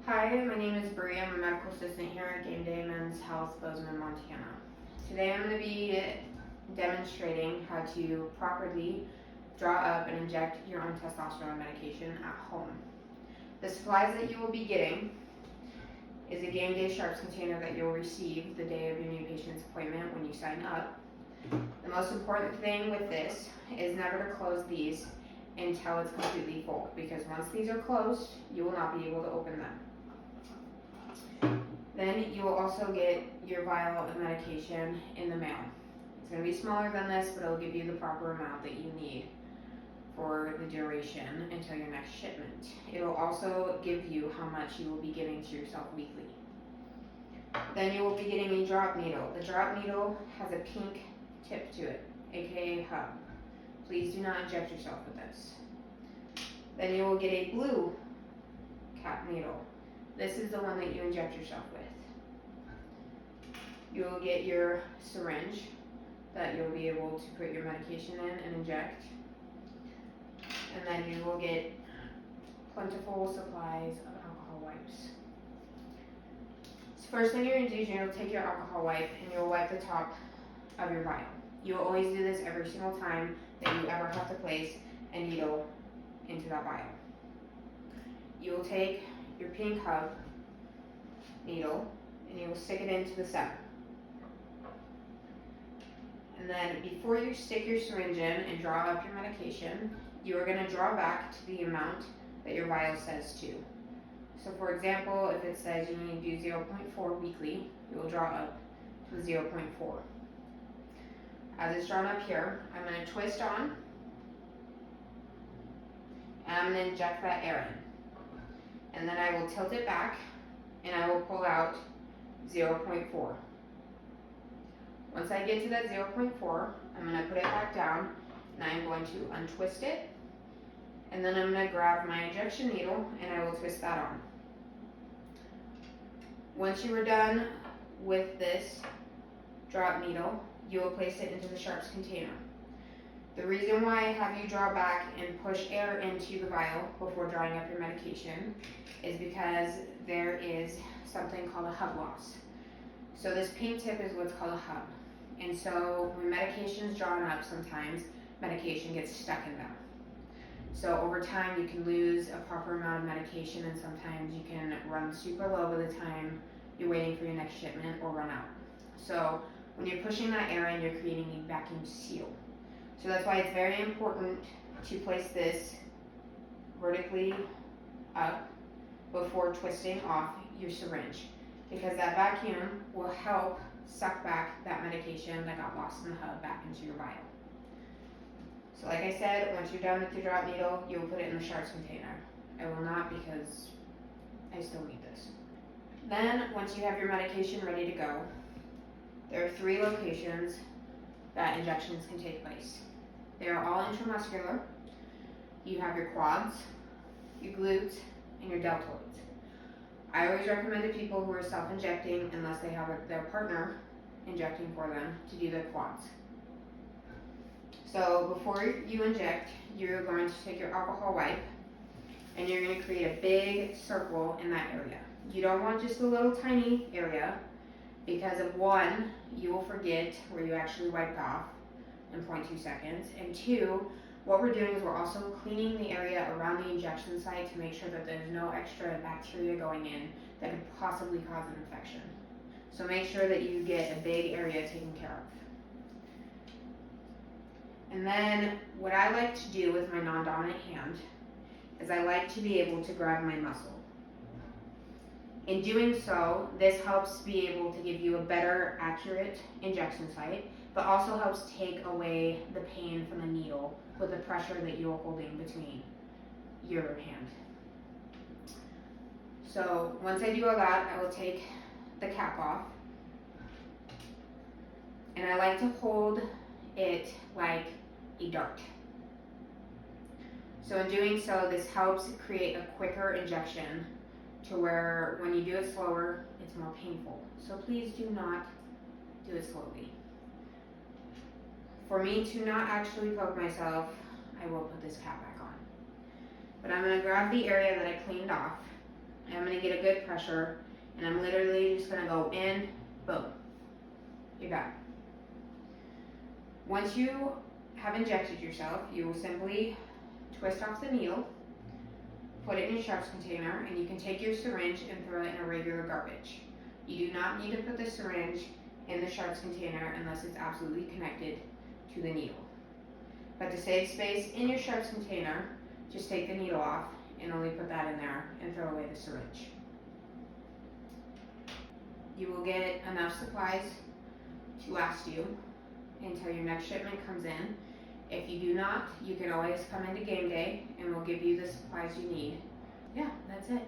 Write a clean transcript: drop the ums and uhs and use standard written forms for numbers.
Hi, my name is Bree. I'm a medical assistant here at Game Day Men's Health, Bozeman, Montana. Today I'm going to be demonstrating how to properly draw up and inject your own testosterone medication at home. The supplies that you will be getting is a Game Day Sharps container that you'll receive the day of your new patient's appointment when you sign up. The most important thing with this is never to close these until it's completely full, because once these are closed, you will not be able to open them. Then you will also get your vial of medication in the mail. It's going to be smaller than this, but it'll give you the proper amount that you need for the duration until your next shipment. It'll also give you how much you will be giving to yourself weekly. Then you will be getting a drop needle. The drop needle has a pink tip to it, aka hub. Please do not inject yourself with this. Then you will get a blue cap needle. This is the one that you inject yourself with. You will get your syringe that you'll be able to put your medication in and inject. And then you will get plentiful supplies of alcohol wipes. So first thing you're going to do is you'll take your alcohol wipe and you'll wipe the top of your vial. You will always do this every single time that you ever have to place a needle into that vial. You will take your pink hub needle and you will stick it into the center. And then before you stick your syringe in and draw up your medication, you are going to draw back to the amount that your vial says to. So for example, if it says you need to do 0.4 weekly, you will draw up to the 0.4. As it's drawn up here, I'm going to twist on, and I'm going to inject that air in. And then I will tilt it back, and I will pull out 0.4. Once I get to that 0.4, I'm going to put it back down, and I'm going to untwist it, and then I'm going to grab my injection needle, and I will twist that on. Once you are done with this drop needle, you will place it into the Sharps container. The reason why I have you draw back and push air into the vial before drawing up your medication is because there is something called a hub loss. So this pink tip is what's called a hub. And so when medication is drawn up, sometimes medication gets stuck in them. So over time you can lose a proper amount of medication, and sometimes you can run super low by the time you're waiting for your next shipment or run out. So when you're pushing that air in, you're creating a vacuum seal. So that's why it's very important to place this vertically up before twisting off your syringe, because that vacuum will help suck back that medication that got lost in the hub back into your vial. So like I said, once you're done with your drop needle, you will put it in the Sharps container. I will not, because I still need this. Then once you have your medication ready to go, there are 3 locations that injections can take place. They are all intramuscular. You have your quads, your glutes, and your deltoids. I always recommend to people who are self-injecting, unless they have their partner injecting for them, to do their quads. So before you inject, you're going to take your alcohol wipe and you're going to create a big circle in that area. You don't want just a little tiny area, because of 1, you will forget where you actually wiped off in 0.2 seconds, and 2, what we're doing is we're also cleaning the area around the injection site to make sure that there's no extra bacteria going in that could possibly cause an infection. So make sure that you get a big area taken care of. And then what I like to do with my non-dominant hand is I like to be able to grab my muscle. In doing so, this helps be able to give you a better, accurate injection site, but also helps take away the pain from the needle with the pressure that you're holding between your hand. So once I do all that, I will take the cap off, and I like to hold it like a dart. So in doing so, this helps create a quicker injection, to where when you do it slower, it's more painful. So please do not do it slowly. For me to not actually poke myself, I will put this cap back on. But I'm going to grab the area that I cleaned off, and I'm gonna get a good pressure, and I'm literally just gonna go in, boom, you're done. Once you have injected yourself, you will simply twist off the needle, put it in your sharps container, and you can take your syringe and throw it in a regular garbage. You do not need to put the syringe in the sharps container unless it's absolutely connected to the needle. But to save space in your sharps container, just take the needle off and only put that in there and throw away the syringe. You will get enough supplies to last you until your next shipment comes in. If you do not, you can always come into game day and we'll give you the supplies you need. Yeah, that's it.